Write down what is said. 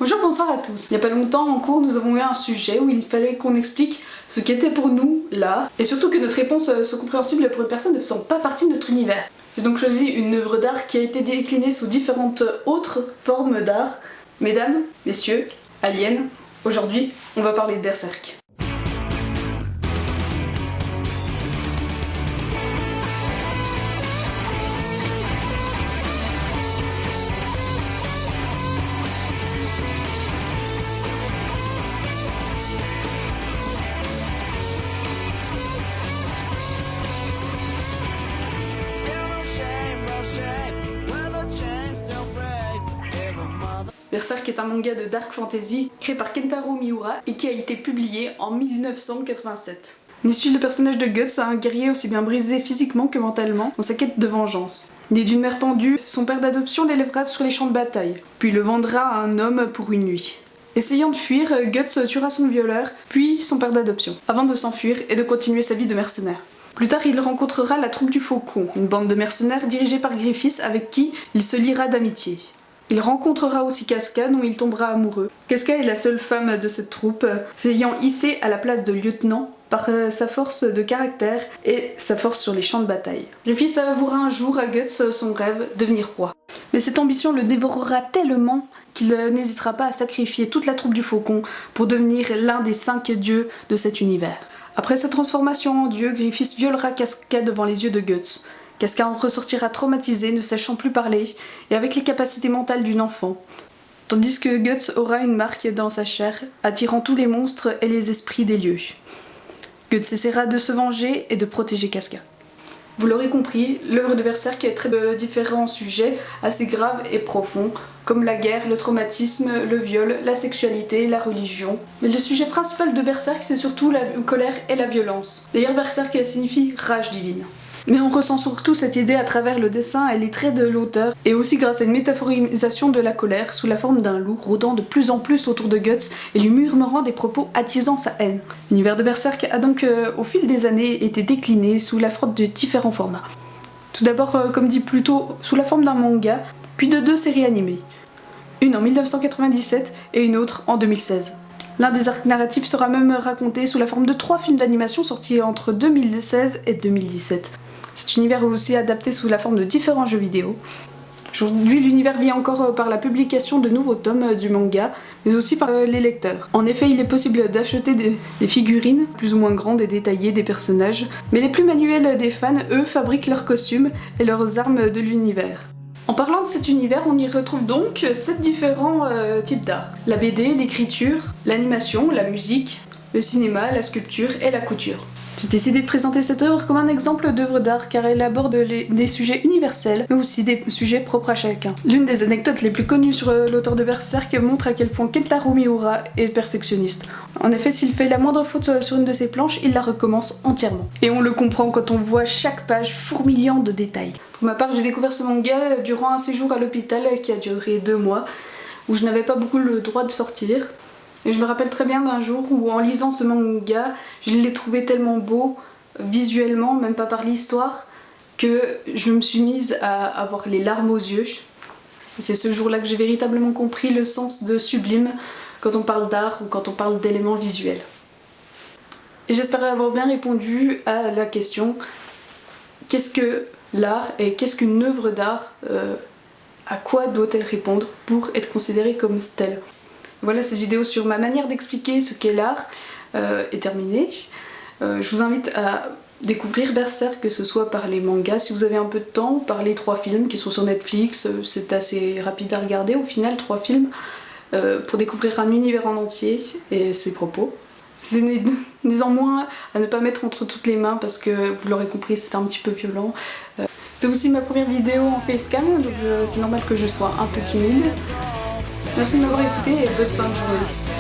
Bonjour, bonsoir à tous. Il n'y a pas longtemps en cours nous avons eu un sujet où il fallait qu'on explique ce qu'était pour nous l'art et surtout que notre réponse soit compréhensible pour une personne ne faisant pas partie de notre univers. J'ai donc choisi une œuvre d'art qui a été déclinée sous différentes autres formes d'art. Mesdames, messieurs, aliens, aujourd'hui on va parler de Berserk. Berserk est un manga de dark fantasy créé par Kentaro Miura et qui a été publié en 1987. On y suit le personnage de Guts, un guerrier aussi bien brisé physiquement que mentalement dans sa quête de vengeance. Né d'une mère pendue, son père d'adoption l'élèvera sur les champs de bataille, puis le vendra à un homme pour une nuit. Essayant de fuir, Guts tuera son violeur, puis son père d'adoption, avant de s'enfuir et de continuer sa vie de mercenaire. Plus tard, il rencontrera la troupe du Faucon, une bande de mercenaires dirigée par Griffiths avec qui il se liera d'amitié. Il rencontrera aussi Casca dont il tombera amoureux. Casca est la seule femme de cette troupe, s'ayant hissée à la place de lieutenant par sa force de caractère et sa force sur les champs de bataille. Griffiths avouera un jour à Guts son rêve, devenir roi. Mais cette ambition le dévorera tellement qu'il n'hésitera pas à sacrifier toute la troupe du Faucon pour devenir l'un des 5 dieux de cet univers. Après sa transformation en dieu, Griffiths violera Casca devant les yeux de Guts. Casca en ressortira traumatisé, ne sachant plus parler, et avec les capacités mentales d'une enfant. Tandis que Guts aura une marque dans sa chair, attirant tous les monstres et les esprits des lieux. Guts essaiera de se venger et de protéger Casca. Vous l'aurez compris, l'œuvre de Berserk traite de différents sujets assez graves et profonds, comme la guerre, le traumatisme, le viol, la sexualité, la religion. Mais le sujet principal de Berserk, c'est surtout la colère et la violence. D'ailleurs, Berserk signifie rage divine. Mais on ressent surtout cette idée à travers le dessin et les traits de l'auteur, et aussi grâce à une métaphorisation de la colère sous la forme d'un loup rôdant de plus en plus autour de Guts et lui murmurant des propos attisant sa haine. L'univers de Berserk a donc au fil des années été décliné sous la forme de différents formats. Tout d'abord, comme dit plus tôt, sous la forme d'un manga, puis de 2 séries animées. Une en 1997 et une autre en 2016. L'un des arcs narratifs sera même raconté sous la forme de 3 films d'animation sortis entre 2016 et 2017. Cet univers est aussi adapté sous la forme de différents jeux vidéo. Aujourd'hui, l'univers vit encore par la publication de nouveaux tomes du manga, mais aussi par les lecteurs. En effet, il est possible d'acheter des figurines, plus ou moins grandes et détaillées des personnages, mais les plus manuels des fans, eux, fabriquent leurs costumes et leurs armes de l'univers. En parlant de cet univers, on y retrouve donc 7 différents types d'art. La BD, l'écriture, l'animation, la musique, le cinéma, la sculpture et la couture. J'ai décidé de présenter cette œuvre comme un exemple d'œuvre d'art car elle aborde des sujets universels mais aussi des sujets propres à chacun. L'une des anecdotes les plus connues sur l'auteur de Berserk montre à quel point Kentaro Miura est perfectionniste. En effet, s'il fait la moindre faute sur une de ses planches, il la recommence entièrement. Et on le comprend quand on voit chaque page fourmillant de détails. Pour ma part, j'ai découvert ce manga durant un séjour à l'hôpital qui a duré 2 mois, où je n'avais pas beaucoup le droit de sortir. Et je me rappelle très bien d'un jour où en lisant ce manga, je l'ai trouvé tellement beau, visuellement, même pas par l'histoire, que je me suis mise à avoir les larmes aux yeux. Et c'est ce jour-là que j'ai véritablement compris le sens de sublime quand on parle d'art ou quand on parle d'éléments visuels. Et j'espère avoir bien répondu à la question qu'est-ce que l'art et qu'est-ce qu'une œuvre d'art, à quoi doit-elle répondre pour être considérée comme telle? Voilà, cette vidéo sur ma manière d'expliquer ce qu'est l'art est terminée. Je vous invite à découvrir Berserk, que ce soit par les mangas si vous avez un peu de temps, par les 3 films qui sont sur Netflix. C'est assez rapide à regarder au final, 3 films, pour découvrir un univers en entier et ses propos. C'est néanmoins à ne pas mettre entre toutes les mains parce que vous l'aurez compris, c'est un petit peu violent. C'est aussi ma première vidéo en facecam, donc c'est normal que je sois un peu timide. Merci de m'avoir écouté et bonne fin de journée.